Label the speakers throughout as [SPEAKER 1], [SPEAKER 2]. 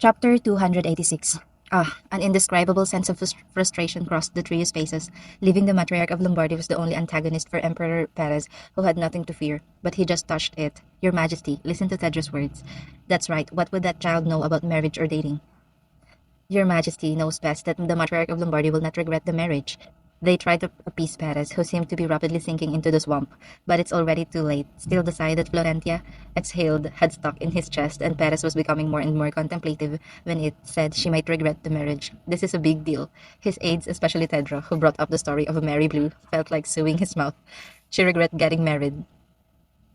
[SPEAKER 1] Chapter 286. An indescribable sense of frustration crossed the trio's faces. Leaving the Matriarch of Lombardy was the only antagonist for Emperor Perez, who had nothing to fear. But he just touched it. Your Majesty, listen to Tedra's words. That's right, what would that child know about marriage or dating? Your Majesty knows best that the Matriarch of Lombardy will not regret the marriage. They tried to appease Perez, who seemed to be rapidly sinking into the swamp, but it's already too late. Still, the sigh that Florentia exhaled had stuck in his chest, and Perez was becoming more and more contemplative when it said she might regret the marriage. This is a big deal. His aides, especially Tedra, who brought up the story of Mary Blue, felt like suing his mouth. She regret getting married.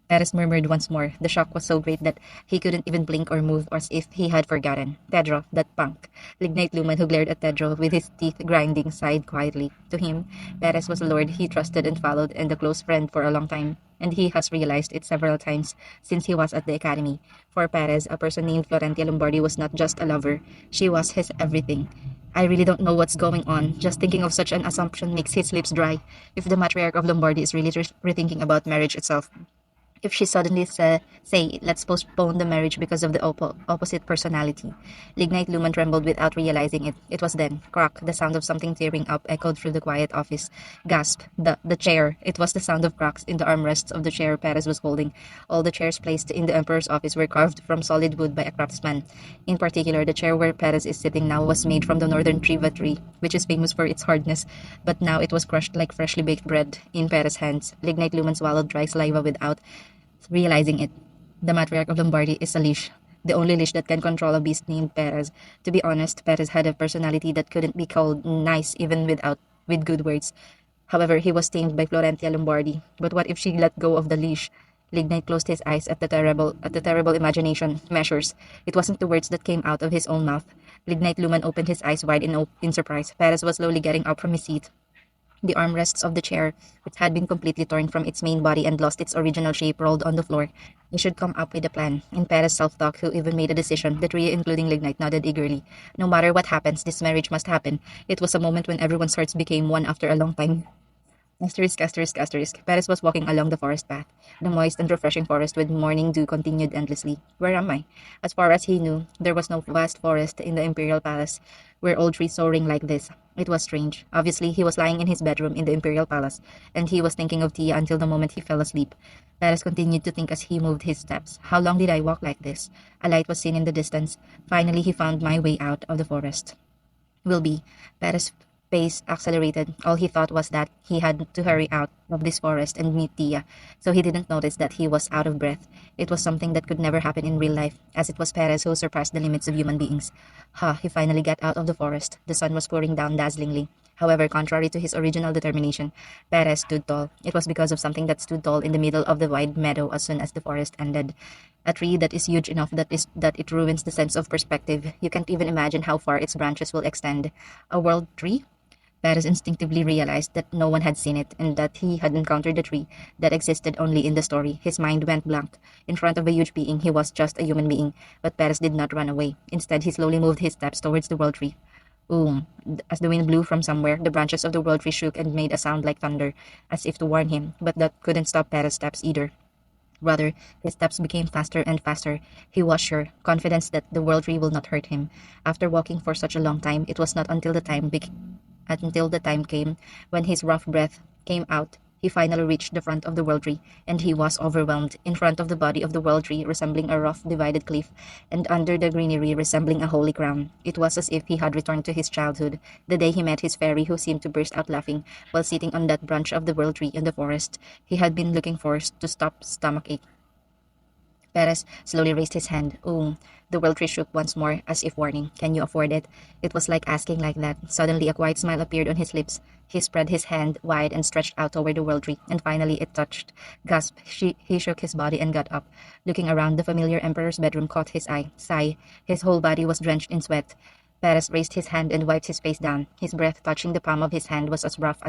[SPEAKER 1] Paris murmured once more. The shock was so great that he couldn't even blink or move as if he had forgotten. Pedro, that punk. Lignite Luman, who glared at Pedro with his teeth grinding, sighed quietly. To him, Perez was a lord he trusted and followed and a close friend for a long time. And he has realized it several times since he was at the academy. For Perez, a person named Florentia Lombardi was not just a lover. She was his everything. I really don't know what's going on. Just thinking of such an assumption makes his lips dry. If the matriarch of Lombardy is really rethinking about marriage itself, if she suddenly say, let's postpone the marriage because of the opposite personality. Lignite Luman trembled without realizing it. It was then, crack, the sound of something tearing up echoed through the quiet office. Gasp, the chair. It was the sound of cracks in the armrests of the chair Perez was holding. All the chairs placed in the Emperor's office were carved from solid wood by a craftsman. In particular, the chair where Perez is sitting now was made from the northern triva tree, which is famous for its hardness, but now it was crushed like freshly baked bread in Perez's hands. Lignite Luman swallowed dry saliva without realizing it. The Matriarch of Lombardy is a leash. The only leash that can control a beast named Perez. To be honest, Perez had a personality that couldn't be called nice even with good words. However, he was tamed by Florentia Lombardi. But what if she let go of the leash? Lignite closed his eyes at the terrible imagination measures. It wasn't the words that came out of his own mouth. Lignite Luman opened his eyes wide in surprise. Perez was slowly getting up from his seat. The armrests of the chair, which had been completely torn from its main body and lost its original shape, rolled on the floor. We should come up with a plan. In Perez's self-talk, who even made a decision, the three, including Lignite, nodded eagerly. No matter what happens, this marriage must happen. It was a moment when everyone's hearts became one after a long time. Asterisk, asterisk, asterisk. Perez was walking along the forest path. The moist and refreshing forest with morning dew continued endlessly. Where am I? As far as he knew, there was no vast forest in the imperial palace where old trees soaring like this. It was strange. Obviously, he was lying in his bedroom in the imperial palace, and he was thinking of Tia until the moment he fell asleep. Perez continued to think as he moved his steps. How long did I walk like this? A light was seen in the distance. Finally, he found my way out of the forest. Will be. Perez pace accelerated. All he thought was that he had to hurry out of this forest and meet Tia, so he didn't notice that he was out of breath. It was something that could never happen in real life, as it was Perez who surpassed the limits of human beings. He finally got out of the forest. The sun was pouring down dazzlingly. However, contrary to his original determination, Perez stood tall. It was because of something that stood tall in the middle of the wide meadow as soon as the forest ended. A tree that is huge enough that it ruins the sense of perspective. You can't even imagine how far its branches will extend. A world tree? Perez instinctively realized that no one had seen it and that he had encountered a tree that existed only in the story. His mind went blank. In front of a huge being, he was just a human being, but Perez did not run away. Instead, he slowly moved his steps towards the world tree. Boom! As the wind blew from somewhere, the branches of the world tree shook and made a sound like thunder, as if to warn him, but that couldn't stop Perez's steps either. Rather, his steps became faster and faster. He was sure, confident that the world tree will not hurt him. After walking for such a long time, it was not until the time came when his rough breath came out. He finally reached the front of the world tree, and he was overwhelmed. In front of the body of the world tree, resembling a rough, divided cliff, and under the greenery, resembling a holy crown. It was as if he had returned to his childhood, the day he met his fairy who seemed to burst out laughing while sitting on that branch of the world tree in the forest. He had been looking for to stop stomachache. Perez slowly raised his hand. The world tree shook once more, as if warning. Can you afford it? It was like asking like that. Suddenly, a quiet smile appeared on his lips. He spread his hand wide and stretched out toward the world tree, and finally it touched. Gasp! He shook his body and got up. Looking around, the familiar emperor's bedroom caught his eye. Sigh. His whole body was drenched in sweat. Perez raised his hand and wiped his face down. His breath touching the palm of his hand was as rough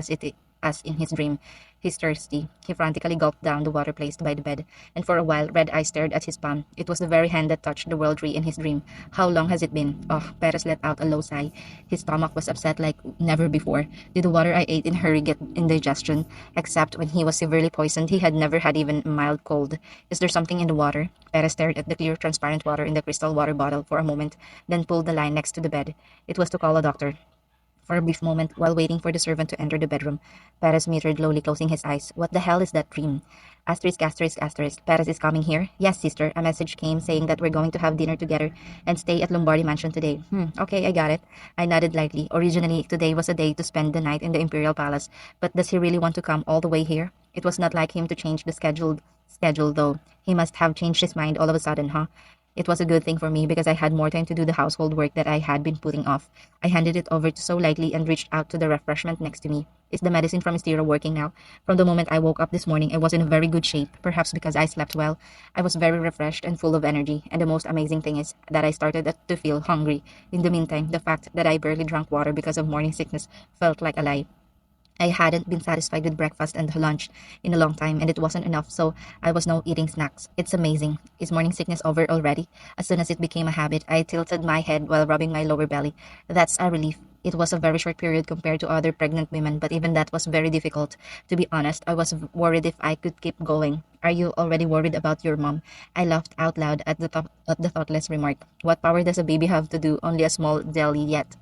[SPEAKER 1] as in his dream. He's thirsty. He frantically gulped down the water placed by the bed, and for a while Red Eye stared at his palm. It was the very hand that touched the world tree in his dream. How long has it been? Oh, Perez let out a low sigh. His stomach was upset like never before. Did the water I ate in a hurry get indigestion? Except when he was severely poisoned, he had never had even a mild cold. Is there something in the water? Perez stared at the clear, transparent water in the crystal water bottle for a moment, then pulled the line next to the bed. It was to call a doctor. For a brief moment, while waiting for the servant to enter the bedroom, Perez muttered, slowly closing his eyes. What the hell is that dream? Asterisk, asterisk, asterisk. Perez is coming here? Yes, sister. A message came saying that we're going to have dinner together and stay at Lombardi Mansion today. Okay, I got it. I nodded lightly. Originally, today was a day to spend the night in the Imperial Palace, but does he really want to come all the way here? It was not like him to change the schedule, though. He must have changed his mind all of a sudden, huh? It was a good thing for me because I had more time to do the household work that I had been putting off. I handed it over so lightly and reached out to the refreshment next to me. Is the medicine from Estira working now? From the moment I woke up this morning, I was in a very good shape, perhaps because I slept well. I was very refreshed and full of energy, and the most amazing thing is that I started to feel hungry. In the meantime, the fact that I barely drank water because of morning sickness felt like a lie. I hadn't been satisfied with breakfast and lunch in a long time, and it wasn't enough, so I was now eating snacks. It's amazing. Is morning sickness over already? As soon as it became a habit, I tilted my head while rubbing my lower belly. That's a relief. It was a very short period compared to other pregnant women, but even that was very difficult. To be honest, I was worried if I could keep going. Are you already worried about your mom? I laughed out loud at the thoughtless remark. What power does a baby have to do? Only a small jelly yet.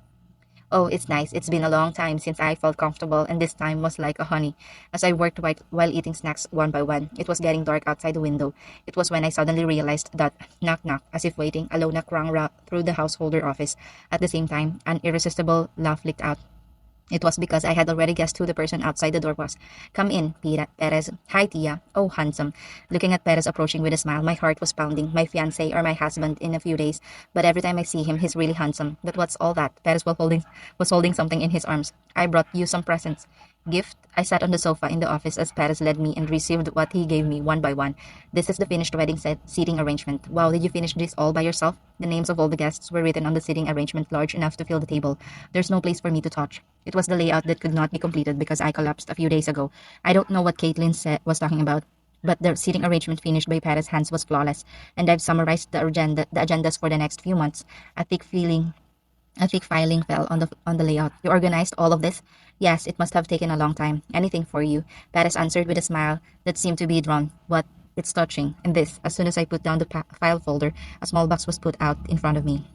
[SPEAKER 1] Oh, it's nice. It's been a long time since I felt comfortable, and this time was like a honey. As I worked while eating snacks one by one, it was getting dark outside the window. It was when I suddenly realized that knock knock, as if waiting, a low knock rang through the householder office. At the same time, an irresistible laugh leaked out. It was because I had already guessed who the person outside the door was. Come in, Perez. Hi, Tia. Oh, handsome. Looking at Perez approaching with a smile, my heart was pounding. My fiancé or my husband in a few days. But every time I see him, he's really handsome. But what's all that? Perez was holding something in his arms. I brought you some presents. Gift? I sat on the sofa in the office as Perez led me and received what he gave me one by one. This is the finished wedding seating arrangement. Wow, did you finish this all by yourself? The names of all the guests were written on the seating arrangement large enough to fill the table. There's no place for me to touch. It was the layout that could not be completed because I collapsed a few days ago. I don't know what Caitlin was talking about, but the seating arrangement finished by Perez's hands was flawless, and I've summarized the agendas for the next few months. A thick filing fell on the layout. You organized all of this? Yes, it must have taken a long time. Anything for you. Perez answered with a smile that seemed to be drawn. What? It's touching. And this, as soon as I put down the file folder, a small box was put out in front of me.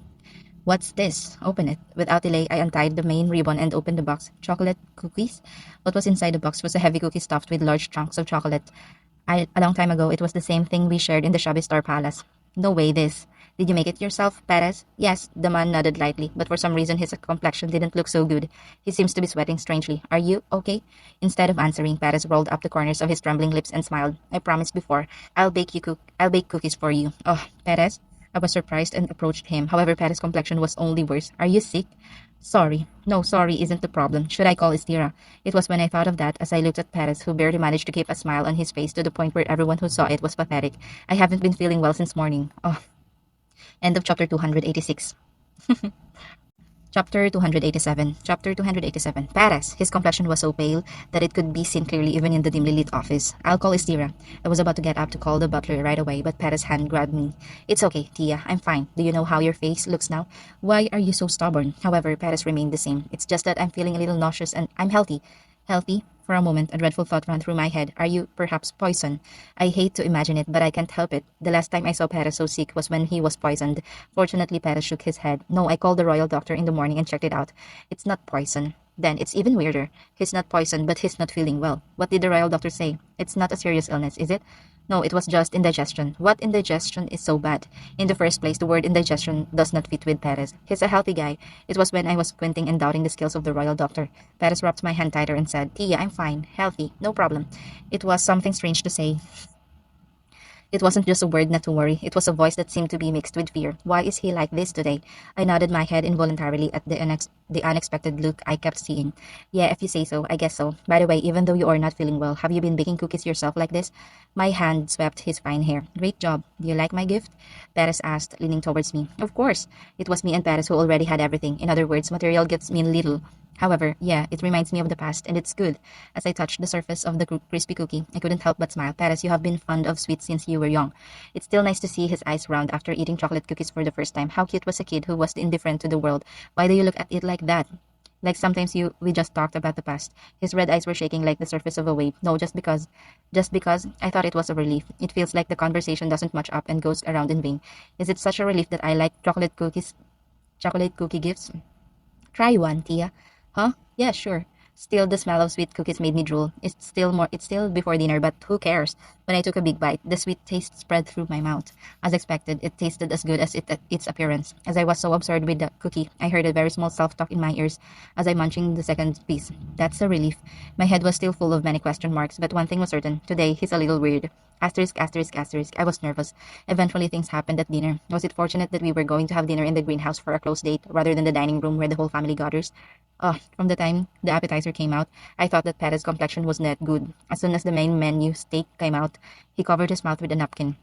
[SPEAKER 1] What's this? Open it. Without delay, I untied the main ribbon and opened the box. Chocolate cookies? What was inside the box was a heavy cookie stuffed with large chunks of chocolate. A long time ago, it was the same thing we shared in the Shabby Star Palace. No way this. Did you make it yourself, Perez? Yes, the man nodded lightly, but for some reason his complexion didn't look so good. He seems to be sweating strangely. Are you okay? Instead of answering, Perez rolled up the corners of his trembling lips and smiled. I promised before. I'll bake cookies for you. Oh, Perez? I was surprised and approached him. However, Perez's complexion was only worse. Are you sick? Sorry. No, sorry isn't the problem. Should I call Estira? It was when I thought of that as I looked at Perez, who barely managed to keep a smile on his face to the point where everyone who saw it was pathetic. I haven't been feeling well since morning. Oh. End of chapter 286. Chapter 287. Chapter 287. Perez. His complexion was so pale that it could be seen clearly even in the dimly lit office. I'll call Estira. I was about to get up to call the butler right away, but Perez's hand grabbed me. It's okay, Tia. I'm fine. Do you know how your face looks now? Why are you so stubborn? However, Perez remained the same. It's just that I'm feeling a little nauseous and I'm healthy. Healthy? For a moment, a dreadful thought ran through my head. Are you, perhaps, poison? I hate to imagine it, but I can't help it. The last time I saw Perez so sick was when he was poisoned. Fortunately, Perez shook his head. No, I called the royal doctor in the morning and checked it out. It's not poison. Then it's even weirder. He's not poisoned, but he's not feeling well. What did the royal doctor say? It's not a serious illness, is it? No, it was just indigestion. What indigestion is so bad? In the first place, the word indigestion does not fit with Perez. He's a healthy guy. It was when I was squinting and doubting the skills of the royal doctor. Perez wrapped my hand tighter and said, Tia, I'm fine. Healthy. No problem. It was something strange to say. It wasn't just a word not to worry. It was a voice that seemed to be mixed with fear. Why is he like this today? I nodded my head involuntarily at the unexpected look I kept seeing. Yeah, if you say so, I guess so. By the way, even though you are not feeling well, have you been baking cookies yourself like this? My hand swept his fine hair. Great job. Do you like my gift? Perez asked, leaning towards me. Of course. It was me and Perez who already had everything. In other words, material gifts mean little However, yeah, it reminds me of the past, and it's good. As I touched the surface of the crispy cookie, I couldn't help but smile. Paris, you have been fond of sweets since you were young. It's still nice to see his eyes round after eating chocolate cookies for the first time. How cute was a kid who was indifferent to the world? Why do you look at it like that? Like sometimes we just talked about the past. His red eyes were shaking like the surface of a wave. No, just because I thought it was a relief. It feels like the conversation doesn't match up and goes around in vain. Is it such a relief that I like chocolate cookie gifts? Try one, Tia. Huh? Yeah, sure. Still, the smell of sweet cookies made me drool. It's still before dinner, but who cares? When I took a big bite, the sweet taste spread through my mouth. As expected, it tasted as good as its appearance. As I was so absorbed with the cookie, I heard a very small self-talk in my ears as I munching the second piece. That's a relief. My head was still full of many question marks, but one thing was certain. Today, he's a little weird. Asterisk, asterisk, asterisk. I was nervous. Eventually, things happened at dinner. Was it fortunate that we were going to have dinner in the greenhouse for a close date rather than the dining room where the whole family gathers? From the time the appetizer came out, I thought that Perez's complexion was not good. As soon as the main menu steak came out, he covered his mouth with a napkin.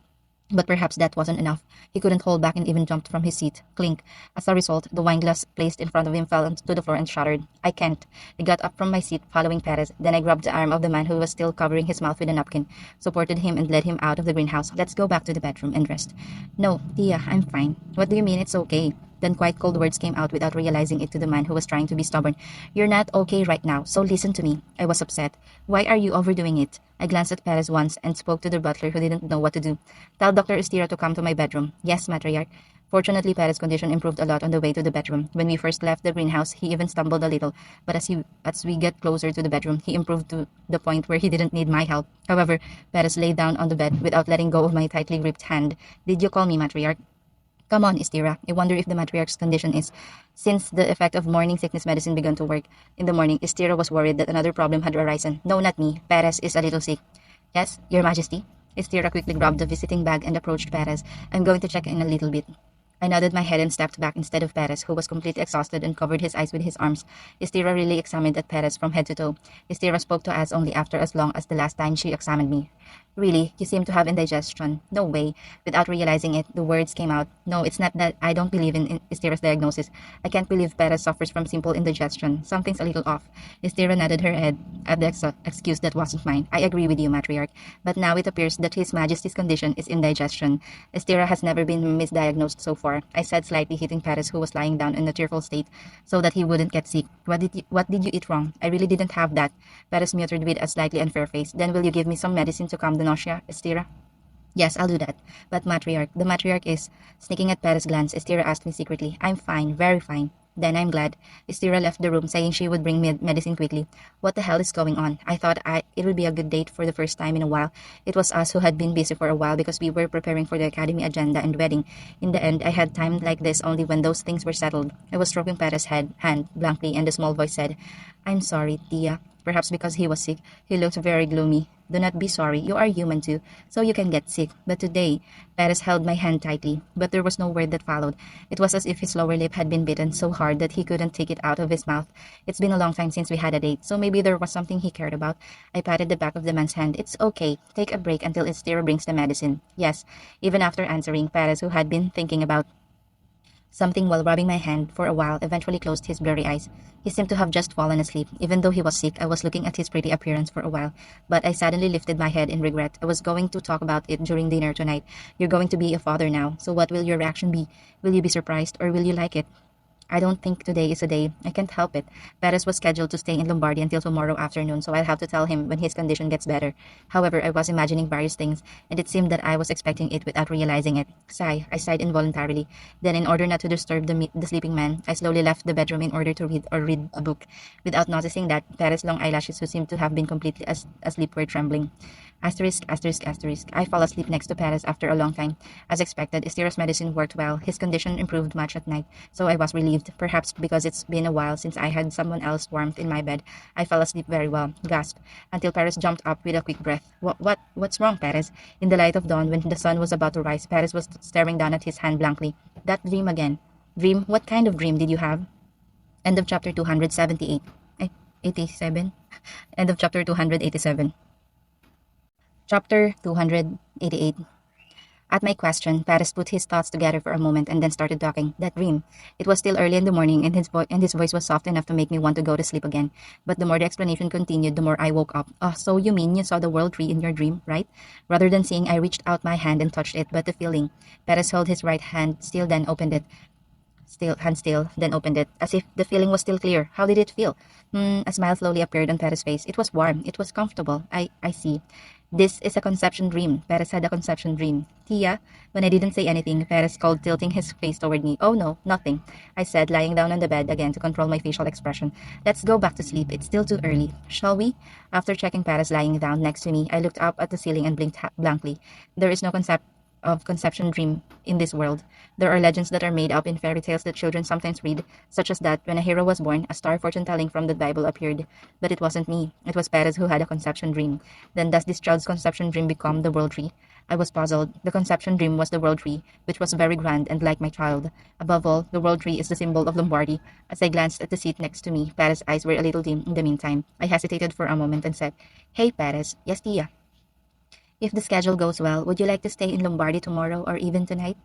[SPEAKER 1] But perhaps that wasn't enough. He couldn't hold back and even jumped from his seat. Clink. As a result, the wine glass placed in front of him fell to the floor and shattered. I can't. I got up from my seat, following Perez. Then I grabbed the arm of the man who was still covering his mouth with a napkin, supported him, and led him out of the greenhouse. Let's go back to the bedroom and rest. No, Tia, I'm fine. What do you mean it's okay? Then quite cold words came out without realizing it to the man who was trying to be stubborn. You're not okay right now, so listen to me. I was upset. Why are you overdoing it? I glanced at Perez once and spoke to the butler who didn't know what to do. Tell Dr. Estira to come to my bedroom. Yes, Matriarch. Fortunately, Perez's condition improved a lot on the way to the bedroom. When we first left the greenhouse, he even stumbled a little, but as we get closer to the bedroom, he improved to the point where he didn't need my help. However, Perez lay down on the bed without letting go of my tightly gripped hand. Did you call me, Matriarch? Come on, Istira. I wonder if the matriarch's condition is. Since the effect of morning sickness medicine began to work in the morning, Istira was worried that another problem had arisen. No, not me. Perez is a little sick. Yes, Your Majesty? Istira quickly grabbed the visiting bag and approached Perez. I'm going to check in a little bit. I nodded my head and stepped back instead of Perez, who was completely exhausted and covered his eyes with his arms. Istira really examined at Perez from head to toe. Istira spoke to us only after as long as the last time she examined me. Really, you seem to have indigestion. No way. Without realizing it, the words came out. No, it's not that I don't believe in Istira's diagnosis. I can't believe Perez suffers from simple indigestion. Something's a little off. Istira nodded her head at the excuse that wasn't mine. I agree with you, Matriarch. But now it appears that His Majesty's condition is indigestion. Istira has never been misdiagnosed so far, I said, slightly hitting Perez, who was lying down in a tearful state, so that he wouldn't get sick. What did you eat wrong? I really didn't have that. Perez muttered with a slightly unfair face. Then will you give me some medicine to calm the nausea, Estira? Yes, I'll do that. But the matriarch is. Sneaking at Perez's glance, Estira asked me secretly. I'm fine, very fine. Then I'm glad. Estira left the room, saying she would bring me medicine quickly. What the hell is going on? I thought it would be a good date for the first time in a while. It was us who had been busy for a while because we were preparing for the academy agenda and wedding. In the end, I had time like this only when those things were settled. I was stroking Perez's hand blankly, and the small voice said, I'm sorry, Tia. Perhaps because he was sick, he looked very gloomy. Do not be sorry, you are human too, so you can get sick. But today, Perez held my hand tightly, but there was no word that followed. It was as if his lower lip had been bitten so hard that he couldn't take it out of his mouth. It's been a long time since we had a date, so maybe there was something he cared about. I patted the back of the man's hand. It's okay. Take a break until Estira brings the medicine. Yes, even after answering, Perez, who had been thinking about something while rubbing my hand for a while, eventually closed his blurry eyes. He seemed to have just fallen asleep. Even though he was sick, I was looking at his pretty appearance for a while, but I suddenly lifted my head in regret. I was going to talk about it during dinner tonight. You're going to be a father now, so what will your reaction be? Will you be surprised, or will you like it? I don't think today is a day. I can't help it. Perez was scheduled to stay in Lombardy until tomorrow afternoon, so I'll have to tell him when his condition gets better. However, I was imagining various things, and it seemed that I was expecting it without realizing it. Sigh. I sighed involuntarily. Then, in order not to disturb the sleeping man, I slowly left the bedroom in order to read a book. Without noticing that, Perez's long eyelashes, who seemed to have been completely asleep, were trembling. Asterisk, asterisk, asterisk. I fell asleep next to Perez after a long time. As expected, Estira's medicine worked well. His condition improved much at night, so I was relieved. Perhaps because it's been a while since I had someone else's warmth in my bed, I fell asleep very well. Gasp. Until Perez jumped up with a quick breath. What's wrong, Perez? In the light of dawn, when the sun was about to rise, Perez was staring down at his hand blankly. That dream again. Dream? What kind of dream did you have? End of chapter 278. 87? End of chapter 287. Chapter 288. At my question, Paris put his thoughts together for a moment and then started talking. That dream. It was still early in the morning, and his voice was soft enough to make me want to go to sleep again. But the more the explanation continued, the more I woke up. Oh, so you mean you saw the world tree in your dream, right? Rather than seeing, I reached out my hand and touched it, but the feeling. Paris held his right hand still, then opened it. Still, then opened it, as if the feeling was still clear. How did it feel? A smile slowly appeared on Paris' face. It was warm. It was comfortable. I see. This is a conception dream. Paris had a conception dream. Tia, when I didn't say anything, Paris called, tilting his face toward me. Oh no, nothing, I said, lying down on the bed again to control my facial expression. Let's go back to sleep. It's still too early. Shall we? After checking Paris lying down next to me, I looked up at the ceiling and blinked blankly. There is no conception dream in this world. There are legends that are made up in fairy tales that children sometimes read, such as that when a hero was born, a star fortune telling from the Bible appeared. But it wasn't me. It was Perez who had a conception dream. Then does this child's conception dream become the world tree? I was puzzled. The conception dream was the world tree, which was very grand and like my child. Above all, the world tree is the symbol of Lombardy. As I glanced at the seat next to me, Perez's eyes were a little dim in the meantime. I hesitated for a moment and said, Hey, Perez. Yes, Tia. If the schedule goes well, would you like to stay in Lombardy tomorrow or even tonight?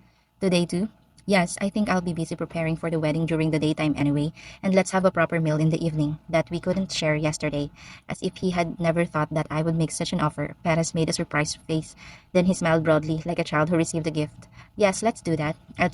[SPEAKER 1] Today too? Yes, I think I'll be busy preparing for the wedding during the daytime anyway, and let's have a proper meal in the evening that we couldn't share yesterday. As if he had never thought that I would make such an offer, Paris made a surprised face. Then he smiled broadly, like a child who received a gift. Yes, let's do that. I'll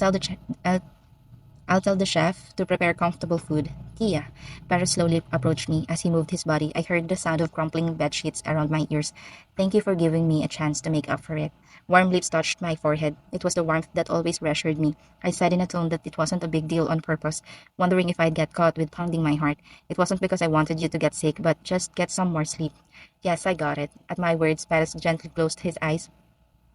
[SPEAKER 1] tell the chef to prepare comfortable food. Tia. Paris slowly approached me. As he moved his body, I heard the sound of crumpling bed sheets around my ears. Thank you for giving me a chance to make up for it. Warm lips touched my forehead. It was the warmth that always reassured me. I said in a tone that it wasn't a big deal on purpose, wondering if I'd get caught with pounding my heart. It wasn't because I wanted you to get sick, but just get some more sleep. Yes, I got it. At my words, Paris gently closed his eyes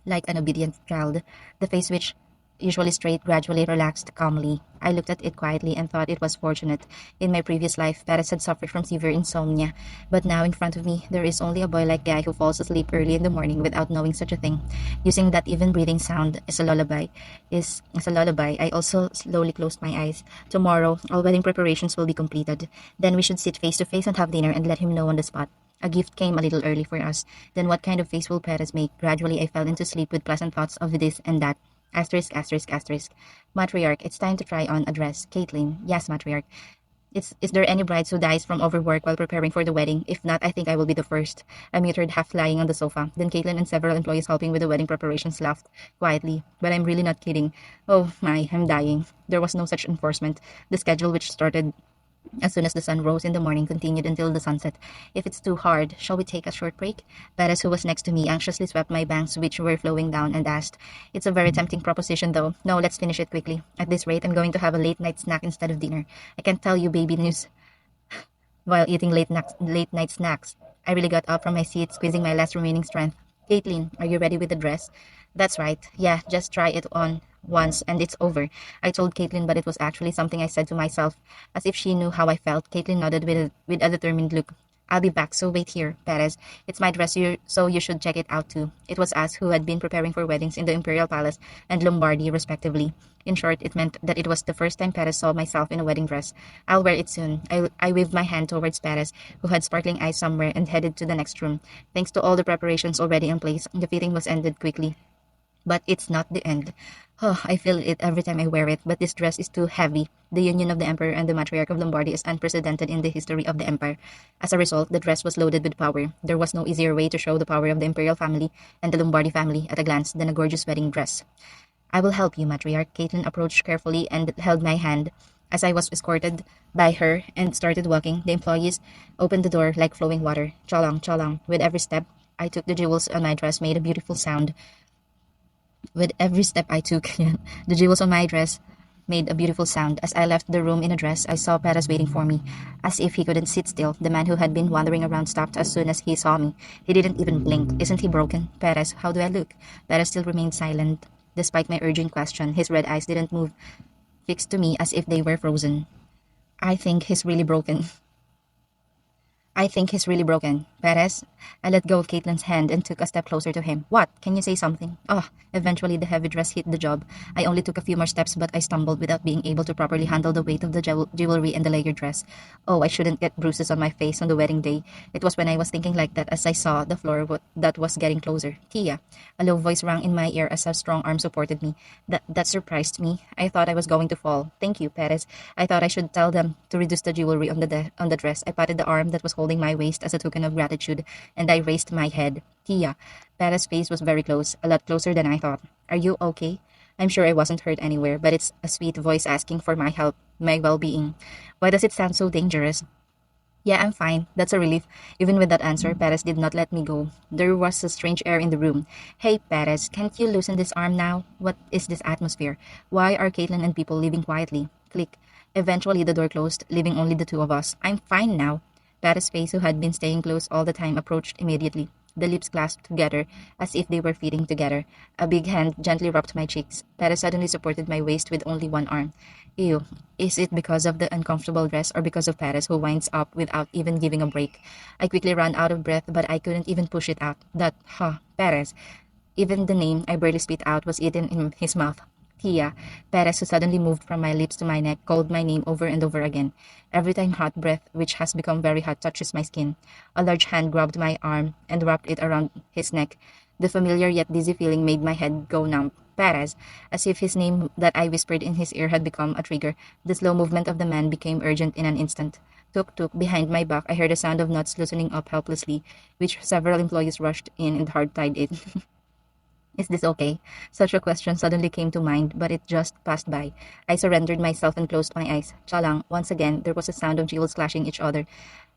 [SPEAKER 1] like an obedient child. The face which usually straight gradually relaxed calmly. I looked at it quietly and thought it was fortunate. In my previous life, Paris had suffered from severe insomnia, but now in front of me, there is only a boy-like guy who falls asleep early in the morning without knowing such a thing. Using that even breathing sound as a lullaby, I also slowly closed my eyes. Tomorrow, all wedding preparations will be completed. Then we should sit face to face and have dinner and let him know on the spot. A gift came a little early for us. Then what kind of face will Perez make? Gradually, I fell into sleep with pleasant thoughts of this and that. Asterisk, asterisk, asterisk. Matriarch, it's time to try on a dress. Caitlin, yes, Matriarch. Is there any brides who dies from overwork while preparing for the wedding? If not, I think I will be the first. I muttered, half lying on the sofa. Then Caitlin and several employees helping with the wedding preparations laughed quietly. But I'm really not kidding. Oh my, I'm dying. There was no such enforcement. The schedule, which started as soon as the sun rose in the morning, continued until the sunset. If it's too hard, shall we take a short break? Perez, who was next to me, anxiously swept my bangs, which were flowing down, and asked, It's a very tempting proposition, though. No, let's finish it quickly. At this rate, I'm going to have a late-night snack instead of dinner. I can't tell you baby news while eating late-night snacks. I really got up from my seat, squeezing my last remaining strength. Caitlin, are you ready with the dress? That's right. Yeah, just try it on once and it's over. I told Caitlin, but it was actually something I said to myself. As if she knew how I felt, Caitlin nodded with a determined look. I'll be back, so wait here, Perez. It's my dress, so you should check it out too. It was us who had been preparing for weddings in the Imperial Palace and Lombardy, respectively. In short, it meant that it was the first time Perez saw myself in a wedding dress. I'll wear it soon. I waved my hand towards Perez, who had sparkling eyes somewhere, and headed to the next room. Thanks to all the preparations already in place, the fitting was ended quickly. But it's not the end. Oh, I feel it every time I wear it, but this dress is too heavy. The union of the Emperor and the Matriarch of Lombardy is unprecedented in the history of the Empire. As a result, the dress was loaded with power. There was no easier way to show the power of the Imperial family and the Lombardy family at a glance than a gorgeous wedding dress. I will help you, Matriarch. Caitlin approached carefully and held my hand. As I was escorted by her and started walking, the employees opened the door like flowing water. Chalong, chalong. With every step I took, the jewels on my dress made a beautiful sound. With every step I took, the jewels on my dress made a beautiful sound. As I left the room in a dress, I saw Perez waiting for me. As if he couldn't sit still, the man who had been wandering around stopped as soon as he saw me. He didn't even blink. Isn't he broken? Perez, how do I look? Perez still remained silent. Despite my urgent question, his red eyes didn't move, fixed to me as if they were frozen. I think he's really broken. I think he's really broken. Perez, I let go of Caitlin's hand and took a step closer to him. What? Can you say something? Oh, eventually the heavy dress hit the job. I only took a few more steps, but I stumbled without being able to properly handle the weight of the jewelry and the layered dress. Oh, I shouldn't get bruises on my face on the wedding day. It was when I was thinking like that as I saw the floor that was getting closer. Tia. A low voice rang in my ear as a strong arm supported me. That surprised me. I thought I was going to fall. Thank you, Perez. I thought I should tell them to reduce the jewelry on on the dress. I patted the arm that was holding my waist as a token of gratitude, and I raised my head. Tia. Perez's face was very close, a lot closer than I thought. Are you okay? I'm sure I wasn't hurt anywhere, but it's a sweet voice asking for my help, my well-being. Why does it sound so dangerous? Yeah, I'm fine. That's a relief. Even with that answer, Perez did not let me go. There was a strange air in the room. Hey, Perez, can't you loosen this arm now? What is this atmosphere? Why are Caitlin and people leaving quietly? Click. Eventually, the door closed, leaving only the two of us. I'm fine now. Perez's face, who had been staying close all the time, approached immediately. The lips clasped together, as if they were feeding together. A big hand gently rubbed my cheeks. Perez suddenly supported my waist with only one arm. Ew, is it because of the uncomfortable dress or because of Perez who winds up without even giving a break? I quickly ran out of breath, but I couldn't even push it out. Perez. Even the name I barely spit out was eaten in his mouth. Tia. Perez, who suddenly moved from my lips to my neck, called my name over and over again. Every time hot breath, which has become very hot, touches my skin. A large hand grabbed my arm and wrapped it around his neck. The familiar yet dizzy feeling made my head go numb. Perez, as if his name that I whispered in his ear had become a trigger. The slow movement of the man became urgent in an instant. Tuk tuk, behind my back, I heard a sound of knots loosening up helplessly, which several employees rushed in and hard-tied it. Is this okay? Such a question suddenly came to mind, but it just passed by. I surrendered myself and closed my eyes. Chalang, once again, there was a sound of jewels clashing each other.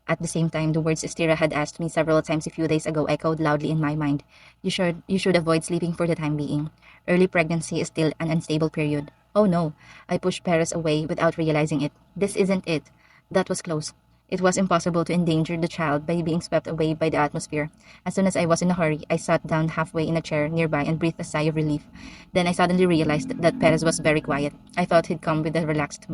[SPEAKER 1] At the same time, the words Estira had asked me several times a few days ago echoed loudly in my mind. You should avoid sleeping for the time being. Early pregnancy is still an unstable period. Oh no. I pushed Paris away without realizing it. This isn't it. That was close. It was impossible to endanger the child by being swept away by the atmosphere. As soon as I was in a hurry, I sat down halfway in a chair nearby and breathed a sigh of relief. Then I suddenly realized that Perez was very quiet. I thought he'd come with a relaxed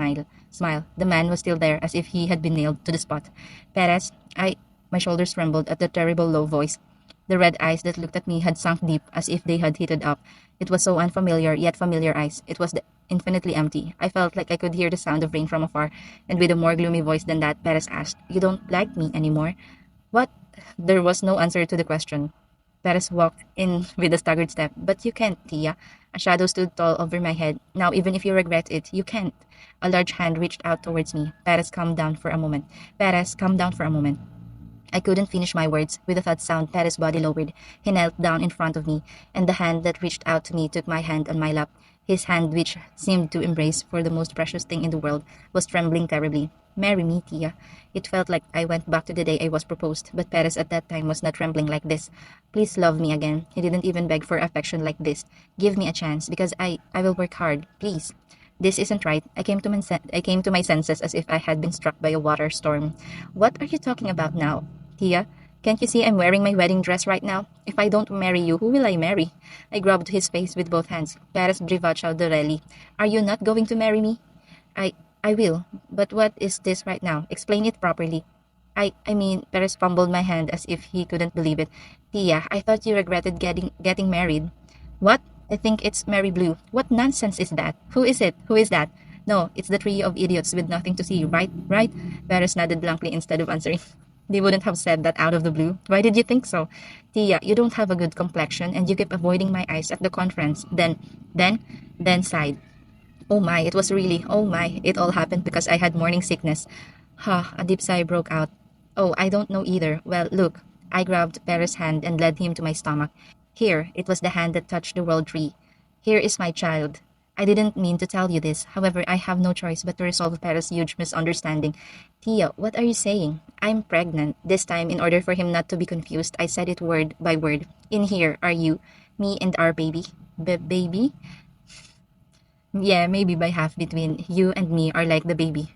[SPEAKER 1] smile. The man was still there, as if he had been nailed to the spot. Perez, my shoulders trembled at the terrible low voice. The red eyes that looked at me had sunk deep, as if they had heated up. It was so unfamiliar, yet familiar eyes. It was infinitely empty. I felt like I could hear the sound of rain from afar, and with a more gloomy voice than that, Perez asked, You don't like me anymore? What? There was no answer to the question. Perez walked in with a staggered step. But you can't, Tia. A shadow stood tall over my head. Now, even if you regret it, you can't. A large hand reached out towards me. Perez, calm down for a moment. Perez, calm down for a moment. I couldn't finish my words. With a thud sound, Perez's body lowered. He knelt down in front of me, and the hand that reached out to me took my hand on my lap. His hand, which seemed to embrace for the most precious thing in the world, was trembling terribly. Marry me, Tia. It felt like I went back to the day I was proposed, but Perez at that time was not trembling like this. Please love me again. He didn't even beg for affection like this. Give me a chance, because I will work hard. Please. This isn't right. I came to my senses as if I had been struck by a water storm. What are you talking about now? Tia, can't you see I'm wearing my wedding dress right now? If I don't marry you, who will I marry? I grabbed his face with both hands. Paris Brivaccia Dorelli. Are you not going to marry me? I will. But what is this right now? Explain it properly. I mean, Paris fumbled my hand as if he couldn't believe it. Tia, I thought you regretted getting married. What? I think it's Mary Blue. What nonsense is that? Who is it? Who is that? No, it's the trio of idiots with nothing to see, right? Right? Paris nodded blankly instead of answering. They wouldn't have said that out of the blue. Why did you think so? Tia, you don't have a good complexion and you keep avoiding my eyes at the conference. Then sighed. Oh my, it was really, oh my, it all happened because I had morning sickness. A deep sigh broke out. Oh, I don't know either. Well, look. I grabbed Perez's hand and led him to my stomach. Here, it was the hand that touched the world tree. Here is my child. I didn't mean to tell you this. However, I have no choice but to resolve Perez's huge misunderstanding. Tia, what are you saying? I'm pregnant. This time, in order for him not to be confused, I said it word by word. In here, are you, me and our baby? Baby? Yeah, maybe by half between you and me are like the baby.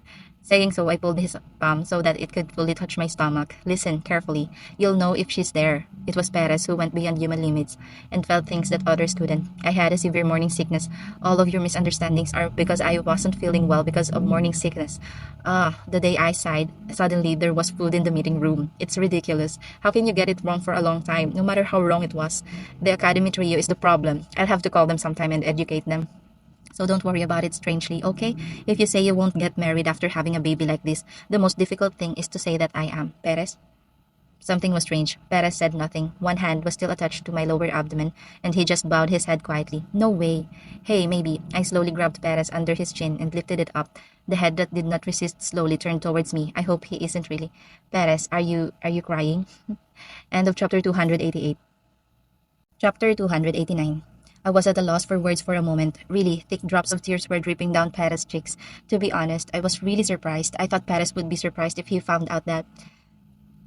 [SPEAKER 1] Saying so, I pulled his palm so that it could fully touch my stomach. Listen carefully. You'll know if she's there. It was Perez who went beyond human limits and felt things that others couldn't. I had a severe morning sickness. All of your misunderstandings are because I wasn't feeling well because of morning sickness. Ah, the day I sighed, suddenly there was food in the meeting room. It's ridiculous. How can you get it wrong for a long time, no matter how wrong it was? The Academy Trio is the problem. I'll have to call them sometime and educate them. So don't worry about it strangely, okay? If you say you won't get married after having a baby like this, the most difficult thing is to say that I am. Perez? Something was strange. Perez said nothing. One hand was still attached to my lower abdomen, and he just bowed his head quietly. No way. Hey, maybe. I slowly grabbed Perez under his chin and lifted it up. The head that did not resist slowly turned towards me. I hope he isn't really. Perez, are you crying? End of chapter 288. Chapter 289. I was at a loss for words for a moment. Really, thick drops of tears were dripping down Perez's cheeks. To be honest, I was really surprised. I thought Perez would be surprised if he found out that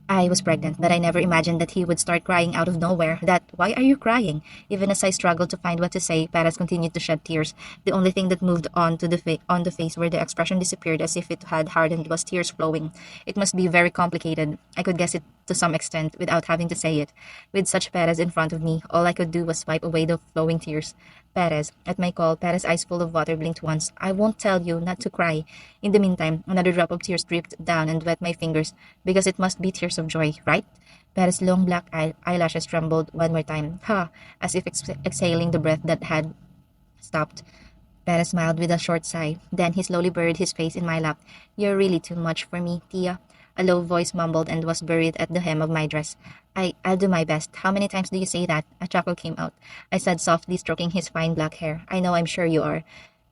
[SPEAKER 1] I was pregnant, but I never imagined that he would start crying out of nowhere. Why are you crying? Even as I struggled to find what to say, Perez continued to shed tears. The only thing that moved on to on the face where the expression disappeared as if it had hardened was tears flowing. It must be very complicated. I could guess it to some extent without having to say it. With such Perez in front of me, all I could do was wipe away the flowing tears. Perez. At my call, Perez's eyes full of water blinked once. I won't tell you not to cry. In the meantime, another drop of tears dripped down and wet my fingers, because it must be tears of joy, right? Perez's long black eyelashes trembled one more time. Ha! As if exhaling the breath that had stopped. Perez smiled with a short sigh. Then he slowly buried his face in my lap. You're really too much for me, Tia. A low voice mumbled and was buried at the hem of my dress. I'll do my best. How many times do you say that? A chuckle came out. I said softly, stroking his fine black hair. I know, I'm sure you are.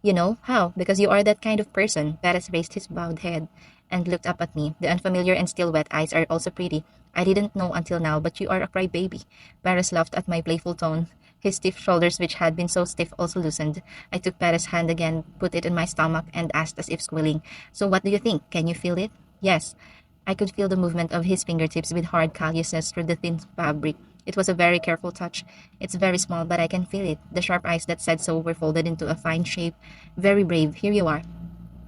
[SPEAKER 1] You know? How? Because you are that kind of person. Perez raised his bowed head and looked up at me. The unfamiliar and still wet eyes are also pretty. I didn't know until now, but you are a crybaby. Perez laughed at my playful tone. His stiff shoulders, which had been so stiff, also loosened. I took Perez's hand again, put it in my stomach, and asked as if squealing, So what do you think? Can you feel it? Yes. I could feel the movement of his fingertips with hard calluses through the thin fabric. It was a very careful touch. It's very small, but I can feel it. The sharp eyes that said so were folded into a fine shape. Very brave. Here you are.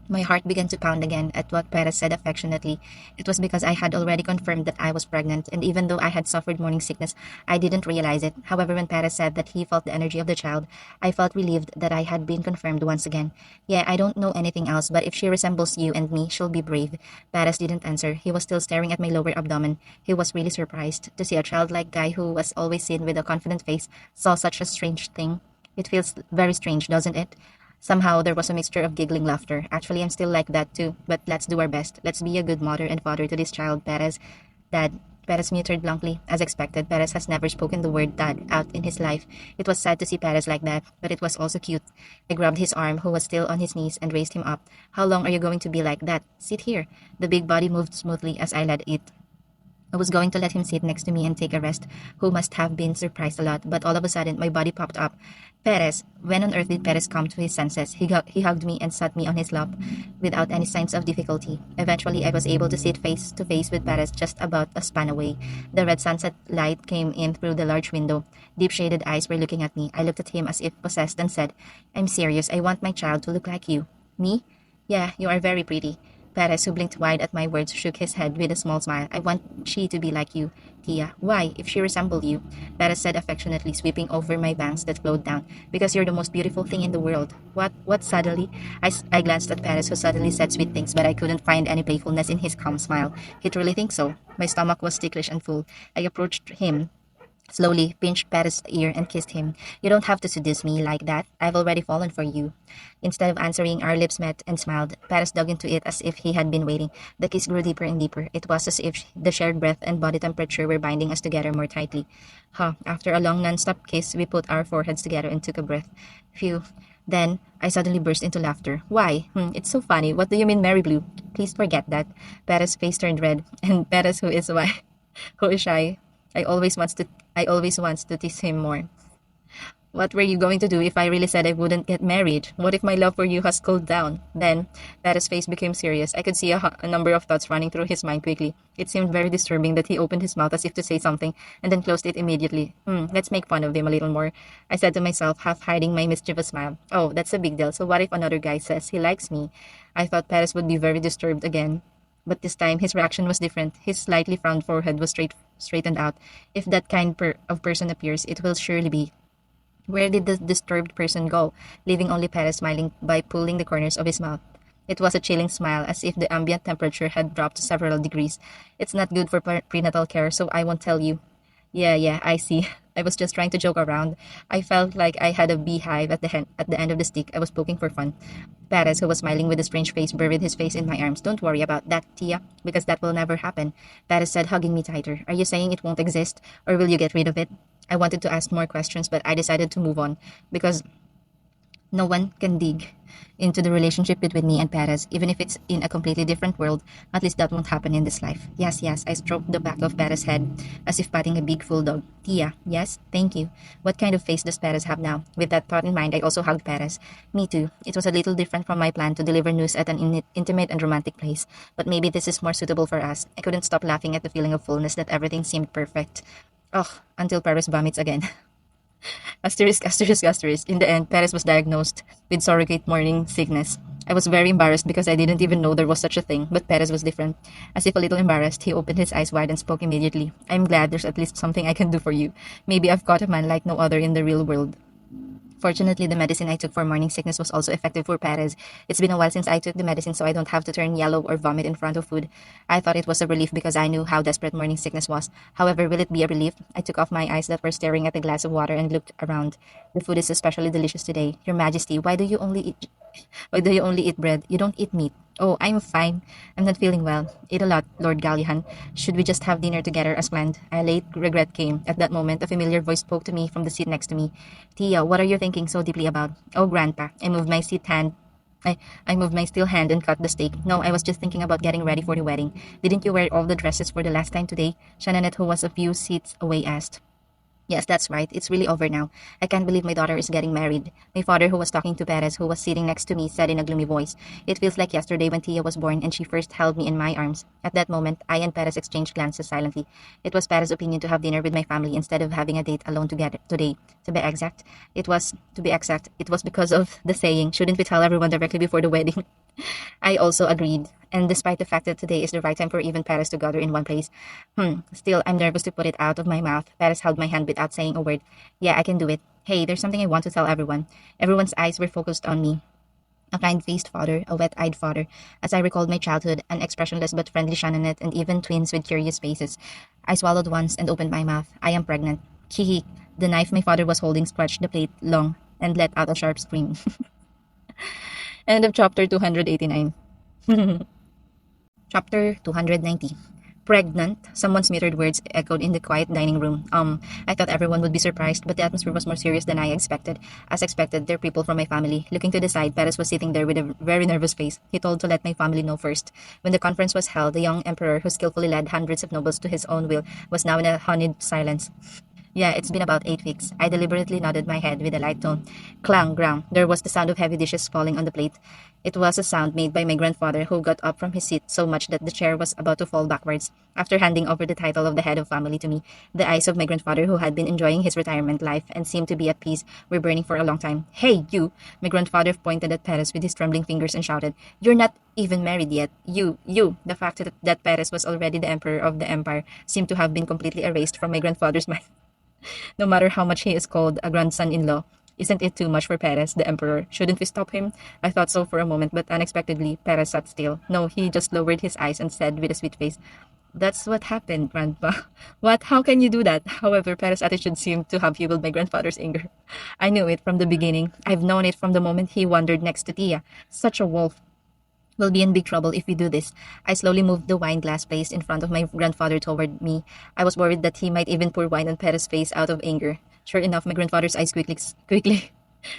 [SPEAKER 1] My heart began to pound again at what Perez said affectionately. It was because I had already confirmed that I was pregnant, and even though I had suffered morning sickness, I didn't realize it. However, when Perez said that he felt the energy of the child, I felt relieved that I had been confirmed once again. Yeah, I don't know anything else, but if she resembles you and me, she'll be brave. Perez didn't answer. He was still staring at my lower abdomen. He was really surprised to see a childlike guy who was always seen with a confident face saw such a strange thing. It feels very strange, doesn't it? Somehow there was a mixture of giggling laughter. Actually, I'm still like that too, but let's do our best. Let's be a good mother and father to this child, Perez. Dad. Perez muttered blankly. As expected, Perez has never spoken the word dad out in his life. It was sad to see Perez like that, but it was also cute. I grabbed his arm, who was still on his knees, and raised him up. How long are you going to be like that? Sit here. The big body moved smoothly as I led it. I was going to let him sit next to me and take a rest, who must have been surprised a lot, but all of a sudden my body popped up. Perez. When on earth did Perez come to his senses? He hugged me and sat me on his lap without any signs of difficulty. Eventually, I was able to sit face to face with Perez just about a span away. The red sunset light came in through the large window. Deep shaded eyes were looking at me. I looked at him as if possessed and said, I'm serious. I want my child to look like you. Me? Yeah, you are very pretty. Perez, who blinked wide at my words, shook his head with a small smile. I want she to be like you, Tia. Why, if she resembled you? Perez said affectionately, sweeping over my bangs that flowed down. Because you're the most beautiful thing in the world. What suddenly? I glanced at Perez, who suddenly said sweet things, but I couldn't find any playfulness in his calm smile. He'd really think so. My stomach was ticklish and full. I approached him, slowly pinched Perez's ear and kissed him. You don't have to seduce me like that. I've already fallen for you. Instead of answering, our lips met and smiled. Perez dug into it as if he had been waiting. The kiss grew deeper and deeper. It was as if the shared breath and body temperature were binding us together more tightly. After a long non-stop kiss, we put our foreheads together and took a breath. Phew. Then, I suddenly burst into laughter. Why? It's so funny. What do you mean, Mary Blue? Please forget that. Perez's face turned red, and Perez, who is shy, I always wants to tease him more. What were you going to do if I really said I wouldn't get married? What if my love for you has cooled down? Then, Paris' face became serious. I could see a number of thoughts running through his mind quickly. It seemed very disturbing that he opened his mouth as if to say something and then closed it immediately. Let's make fun of him a little more. I said to myself, half hiding my mischievous smile. Oh, that's a big deal. So what if another guy says he likes me? I thought Paris would be very disturbed again. But this time, his reaction was different. His slightly frowned forehead was straightened out. If that of person appears, it will surely be. Where did the disturbed person go, leaving only Perez smiling by pulling the corners of his mouth? It was a chilling smile, as if the ambient temperature had dropped to several degrees. It's not good for prenatal care, so I won't tell you. Yeah, I see. I was just trying to joke around. I felt like I had a beehive at the end of the stick I was poking for fun. Perez, who was smiling with a strange face, buried his face in my arms. Don't worry about that, Tia, because that will never happen. Perez said, hugging me tighter. Are you saying it won't exist, or will you get rid of it? I wanted to ask more questions, but I decided to move on because no one can dig into the relationship between me and Perez, even if it's in a completely different world. At least that won't happen in this life. Yes, I stroked the back of Perez's head as if patting a big full dog. Tia, yes, thank you. What kind of face does Perez have now? With that thought in mind, I also hugged Perez. Me too. It was a little different from my plan to deliver news at an intimate and romantic place, but maybe this is more suitable for us. I couldn't stop laughing at the feeling of fullness that everything seemed perfect. Ugh, until Perez vomits again. Asterisk. In the end, Perez was diagnosed with surrogate morning sickness. I was very embarrassed because I didn't even know there was such a thing, but Perez was different. As if a little embarrassed, he opened his eyes wide and spoke immediately. I'm glad there's at least something I can do for you. Maybe I've caught a man like no other in the real world. Fortunately, the medicine I took for morning sickness was also effective for Perez. It's been a while since I took the medicine, so I don't have to turn yellow or vomit in front of food. I thought it was a relief because I knew how desperate morning sickness was. However, will it be a relief? I took off my eyes that were staring at the glass of water and looked around. The food is especially delicious today. Your Majesty, why do you only eat bread? You don't eat meat. Oh, I'm fine. I'm not feeling well. Ate a lot, Lord Gallihan. Should we just have dinner together as planned? A late regret came. At that moment, a familiar voice spoke to me from the seat next to me. Tia, what are you thinking so deeply about? Oh, Grandpa. I moved my still hand and cut the steak. No, I was just thinking about getting ready for the wedding. Didn't you wear all the dresses for the last time today? Shananette, who was a few seats away, asked. Yes, that's right. It's really over now. I can't believe my daughter is getting married. My father, who was talking to Perez, who was sitting next to me, said in a gloomy voice, It feels like yesterday when Tia was born and she first held me in my arms. At that moment, I and Perez exchanged glances silently. It was Perez's opinion to have dinner with my family instead of having a date alone together today. To be exact, it was because of the saying, shouldn't we tell everyone directly before the wedding? I also agreed. And despite the fact that today is the right time for even Paris to gather in one place, still, I'm nervous to put it out of my mouth. Paris held my hand without saying a word. Yeah, I can do it. Hey, there's something I want to tell everyone. Everyone's eyes were focused on me. A kind-faced father, a wet-eyed father. As I recalled my childhood, an expressionless but friendly Shannonette, and even twins with curious faces. I swallowed once and opened my mouth. I am pregnant. Hihi. The knife my father was holding scratched the plate long and let out a sharp scream. End of chapter 289. Chapter 290. Pregnant? Someone's muttered words echoed in the quiet dining room. I thought everyone would be surprised, but the atmosphere was more serious than I expected. As expected, there were people from my family. Looking to the side, Perez was sitting there with a very nervous face. He told to let my family know first. When the conference was held, the young emperor, who skillfully led hundreds of nobles to his own will, was now in a honeyed silence. Yeah, it's been about 8 weeks. I deliberately nodded my head with a light tone. Clang, ground. There was the sound of heavy dishes falling on the plate. It was a sound made by my grandfather, who got up from his seat so much that the chair was about to fall backwards. After handing over the title of the head of family to me, the eyes of my grandfather, who had been enjoying his retirement life and seemed to be at peace, were burning for a long time. Hey, you! My grandfather pointed at Perez with his trembling fingers and shouted, You're not even married yet. You! The fact that Perez was already the emperor of the empire seemed to have been completely erased from my grandfather's mind. No matter how much he is called a grandson-in-law, isn't it too much for Perez, the emperor? Shouldn't we stop him? I thought so for a moment, but unexpectedly, Perez sat still. No, he just lowered his eyes and said with a sweet face, That's what happened, Grandpa. What? How can you do that? However, Perez's attitude seemed to have fueled my grandfather's anger. I knew it from the beginning. I've known it from the moment he wandered next to Tia. Such a wolf. We'll be in big trouble if we do this. I slowly moved the wine glass placed in front of my grandfather toward me. I was worried that he might even pour wine on Perez's face out of anger. Sure enough, my grandfather's eyes quickly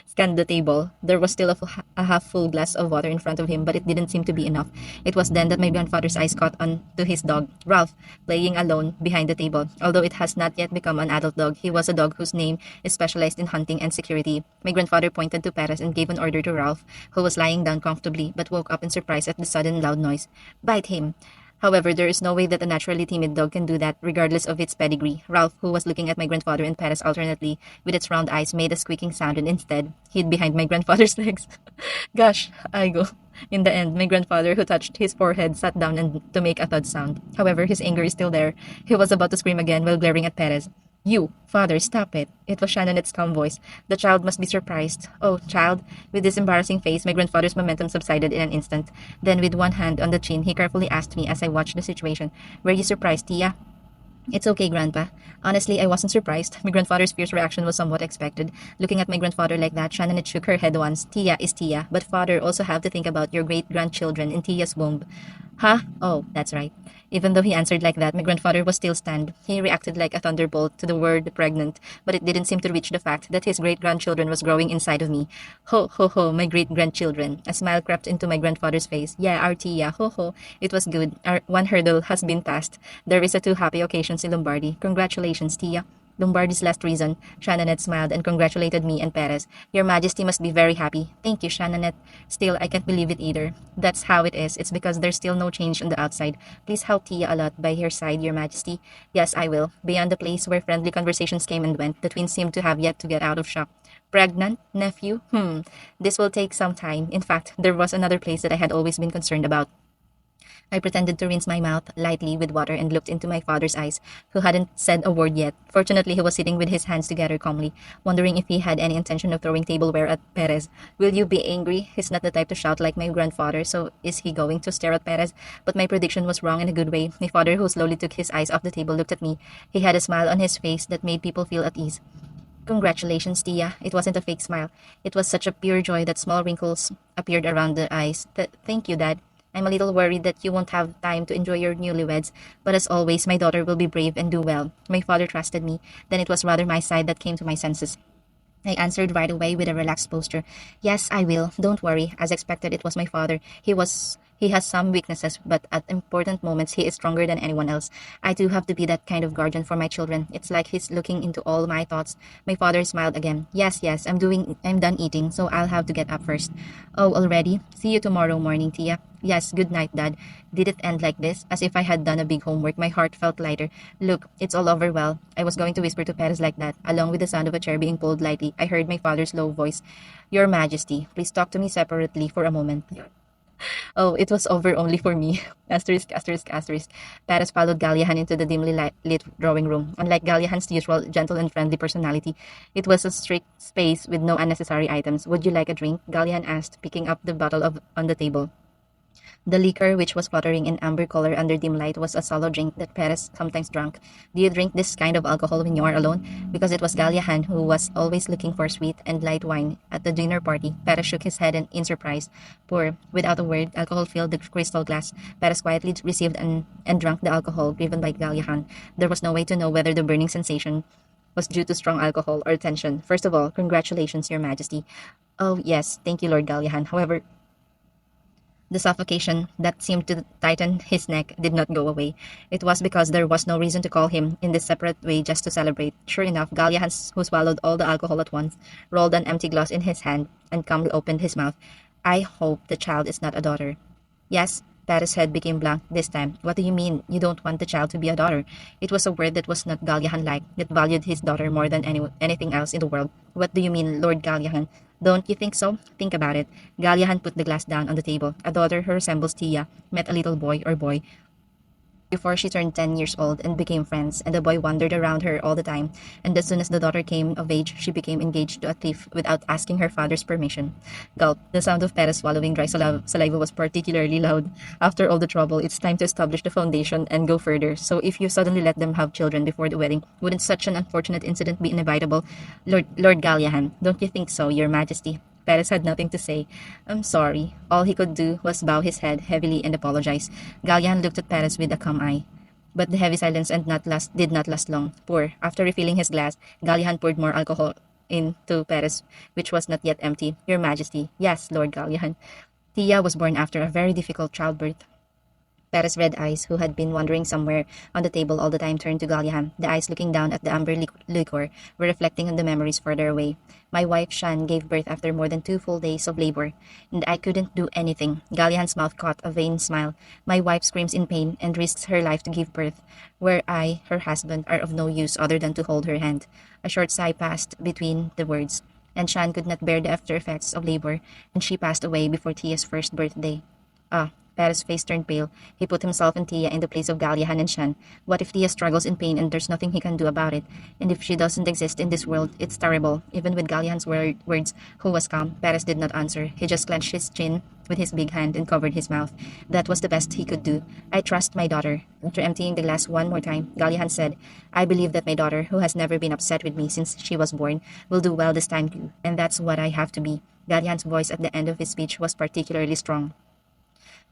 [SPEAKER 1] Scanned the table. There was still a half full glass of water in front of him, but it didn't seem to be enough. It was then that my grandfather's eyes caught on to his dog, Ralph, playing alone behind the table. Although it has not yet become an adult dog, he was a dog whose name is specialized in hunting and security. My grandfather pointed to Perez and gave an order to Ralph, who was lying down comfortably but woke up in surprise at the sudden loud noise. Bite him! However, there is no way that a naturally timid dog can do that, regardless of its pedigree. Ralph, who was looking at my grandfather and Perez alternately with its round eyes, made a squeaking sound and instead hid behind my grandfather's legs. Gosh, I go. In the end, my grandfather, who touched his forehead, sat down and to make a thud sound. However, his anger is still there. He was about to scream again while glaring at Perez. You, father, stop it. It was Shannonet's calm voice. The child must be surprised. Oh, child. With this embarrassing face, my grandfather's momentum subsided in an instant. Then, with one hand on the chin, he carefully asked me as I watched the situation, Were you surprised, Tia? It's okay, Grandpa. Honestly, I wasn't surprised. My grandfather's fierce reaction was somewhat expected. Looking at my grandfather like that, Shannon shook her head once. Tia is Tia, but father also have to think about your great-grandchildren in Tia's womb. Huh? Oh, that's right. Even though he answered like that, my grandfather was still stunned. He reacted like a thunderbolt to the word pregnant, but it didn't seem to reach the fact that his great-grandchildren was growing inside of me. Ho, ho, ho, my great-grandchildren. A smile crept into my grandfather's face. Yeah, our Tia, ho, ho. It was good. Our one hurdle has been passed. There is a two happy occasions in Lombardy. Congratulations, Tia. Lombardy's last reason. Shannonette smiled and congratulated me and Perez. Your Majesty must be very happy. Thank you, Shannonette. Still, I can't believe it either. That's how it is. It's because there's still no change on the outside. Please help Tia a lot by her side, Your Majesty. Yes, I will. Beyond the place where friendly conversations came and went, the twins seemed to have yet to get out of shock. Pregnant? Nephew? This will take some time. In fact, there was another place that I had always been concerned about. I pretended to rinse my mouth lightly with water and looked into my father's eyes, who hadn't said a word yet. Fortunately, he was sitting with his hands together calmly, wondering if he had any intention of throwing tableware at Perez. Will you be angry? He's not the type to shout like my grandfather, so is he going to stare at Perez? But my prediction was wrong in a good way. My father, who slowly took his eyes off the table, looked at me. He had a smile on his face that made people feel at ease. Congratulations, Tia. It wasn't a fake smile. It was such a pure joy that small wrinkles appeared around the eyes. Thank you, Dad. I'm a little worried that you won't have time to enjoy your newlyweds, but as always, my daughter will be brave and do well. My father trusted me. Then it was rather my side that came to my senses. I answered right away with a relaxed posture. Yes, I will. Don't worry. As expected, it was my father. He has some weaknesses, but at important moments he is stronger than anyone else. I do have to be that kind of guardian for my children. It's like he's looking into all my thoughts. My father smiled again. Yes, I'm done eating, so I'll have to get up first. Oh, already? See you tomorrow morning, Tia. Yes, good night, Dad. Did it end like this? As if I had done a big homework, my heart felt lighter. Look, it's all over well. I was going to whisper to Perez like that. Along with the sound of a chair being pulled lightly, I heard my father's low voice. Your Majesty, please talk to me separately for a moment. Oh, it was over only for me. Asterisk, asterisk, asterisk. Paris followed Galliahan into the dimly lit drawing room. Unlike Galliahan's usual gentle and friendly personality, it was a strict space with no unnecessary items. Would you like a drink? Galliahan asked, picking up the bottle on the table. The liquor, which was fluttering in amber color under dim light, was a solo drink that Perez sometimes drank. Do you drink this kind of alcohol when you are alone? Because it was Galliahan who was always looking for sweet and light wine at the dinner party. Perez shook his head in surprise. Pour, without a word, alcohol filled the crystal glass. Perez quietly received and drank the alcohol given by Galliahan. There was no way to know whether the burning sensation was due to strong alcohol or tension. First of all, congratulations, Your Majesty. Oh, yes, thank you, Lord Galliahan. However, the suffocation that seemed to tighten his neck did not go away. It was because there was no reason to call him in this separate way just to celebrate. Sure enough, Galliahan, who swallowed all the alcohol at once, rolled an empty glass in his hand and calmly opened his mouth. I hope the child is not a daughter. Yes, Paris' head became blank this time. What do you mean you don't want the child to be a daughter? It was a word that was not Galliahan-like, that valued his daughter more than anything else in the world. What do you mean, Lord Galliahan? Don't you think so? Think about it. Galliahan put the glass down on the table. A daughter who resembles Tia met a little boy before she turned 10 years old and became friends, and the boy wandered around her all the time. And as soon as the daughter came of age, she became engaged to a thief without asking her father's permission. Gulp. The sound of Perez swallowing dry saliva was particularly loud. After all the trouble, it's time to establish the foundation and go further. So if you suddenly let them have children before the wedding, wouldn't such an unfortunate incident be inevitable? Lord Galliahan, don't you think so, Your Majesty? Perez had nothing to say. I'm sorry. All he could do was bow his head heavily and apologize. Gallian looked at Perez with a calm eye. But the heavy silence did not last long. After refilling his glass, Gallian poured more alcohol into Perez, which was not yet empty. Your Majesty. Yes, Lord Gallian. Tia was born after a very difficult childbirth. Perez's red eyes, who had been wandering somewhere on the table all the time, turned to Galliaham. The eyes looking down at the amber liquor were reflecting on the memories further away. My wife Shan gave birth after more than 2 full days of labor, and I couldn't do anything. Galliahan's mouth caught a vain smile. My wife screams in pain and risks her life to give birth, where I, her husband, are of no use other than to hold her hand. A short sigh passed between the words, and Shan could not bear the after effects of labor, and she passed away before Tia's first birthday. Ah, Paris' face turned pale. He put himself and Tia in the place of Galliahan and Shan. What if Tia struggles in pain and there's nothing he can do about it? And if she doesn't exist in this world, it's terrible. Even with Galliahan's words, who was calm, Paris did not answer. He just clenched his chin with his big hand and covered his mouth. That was the best he could do. I trust my daughter. After emptying the glass one more time, Galliahan said, I believe that my daughter, who has never been upset with me since she was born, will do well this time too. And that's what I have to be. Galliahan's voice at the end of his speech was particularly strong.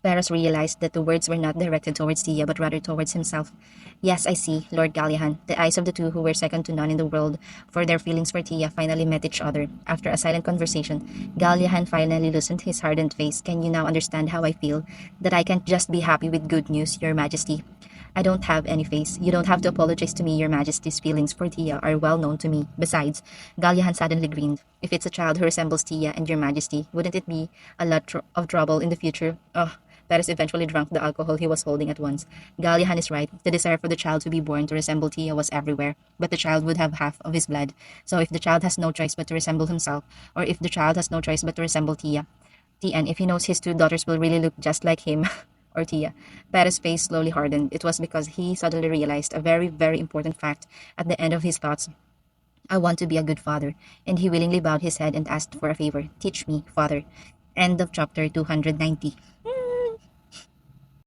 [SPEAKER 1] Varus realized that the words were not directed towards Tia, but rather towards himself. Yes, I see, Lord Gallihan. The eyes of the two who were second to none in the world for their feelings for Tia finally met each other. After a silent conversation, Gallihan finally loosened his hardened face. Can you now understand how I feel? That I can't just be happy with good news, Your Majesty. I don't have any face. You don't have to apologize to me. Your Majesty's feelings for Tia are well known to me. Besides, Gallihan suddenly grinned. If it's a child who resembles Tia and Your Majesty, wouldn't it be a lot of trouble in the future? Oh, Paris eventually drank the alcohol he was holding at once. Gallihan is right. The desire for the child to be born to resemble Tia was everywhere, but the child would have half of his blood. So if the child has no choice but to resemble himself, or if the child has no choice but to resemble Tia, and if he knows his two daughters will really look just like him, or Tia. Paris' face slowly hardened. It was because he suddenly realized a very, very important fact at the end of his thoughts. I want to be a good father, and he willingly bowed his head and asked for a favor. Teach me, father. End of chapter 290.